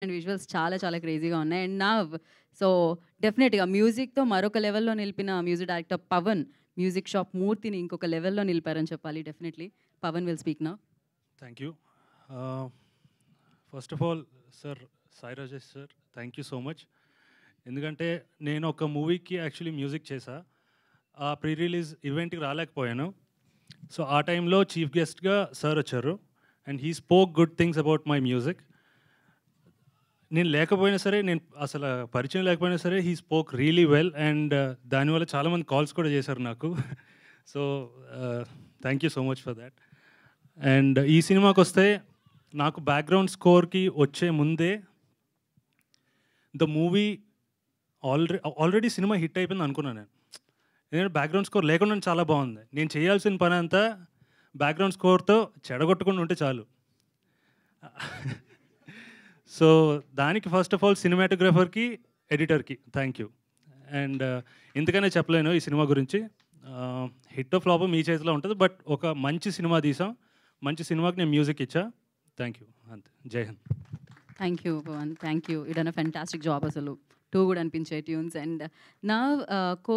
And visuals చాలా చాలా క్రేజీగా ఉన్నాయి. అండ్ సో డెఫినెట్‌గా మ్యూజిక్‌తో మరొక లెవెల్‌లో నిలిపిన music director Pavan, music shop మూర్తిని ఇంకొక లెవెల్‌లో నిలిపారని చెప్పాలి definitely. Pavan will speak now. Thank you. First of all sir, Sai Rajesh sir, thank you so much. ఎందుకంటే నేను ఒక మూవీకి యాక్చువల్లీ మ్యూజిక్ చేశా. ఆ ప్రీ రిలీజ్ ఈవెంట్కి రాలేకపోయాను. సో ఆ టైంలో చీఫ్ గెస్ట్గా సార్ వచ్చారు and he spoke good things about my music. నేను లేకపోయినా సరే, నేను అసలు పరిచయం లేకపోయినా సరే he spoke really well and దానివల్ల చాలామంది కాల్స్ కూడా చేశారు నాకు. So thank you so much for that. And ఈ సినిమాకి వస్తే నాకు బ్యాక్గ్రౌండ్ స్కోర్కి వచ్చే ముందే the movie already cinema hit అయిపోయింది అనుకున్నాను నేను. ఎందుకంటే బ్యాక్గ్రౌండ్ స్కోర్ లేకుండా చాలా బాగుంది. నేను చేయాల్సిన పని అంతా బ్యాక్గ్రౌండ్ స్కోర్తో చెడగొట్టకుండా ఉంటే చాలు. సో దానికి ఫస్ట్ ఆఫ్ ఆల్ సినిమాటోగ్రఫర్కి, ఎడిటర్కి థ్యాంక్ యూ. అండ్ ఇంతకనే చెప్పలేను ఈ సినిమా గురించి. హిట్ ఆఫ్ ఫ్లాప్ మీ చేతిలో ఉంటుంది. బట్ ఒక మంచి సినిమా తీసాం, మంచి సినిమాకి నేను మ్యూజిక్ ఇచ్చా. Thank you. అంతే. Jai Hind. Thank you Pavan. Thank you. You done a fantastic job అసలు. 2 కూడా అనిపించే ట్యూన్స్ అండ్ నా కో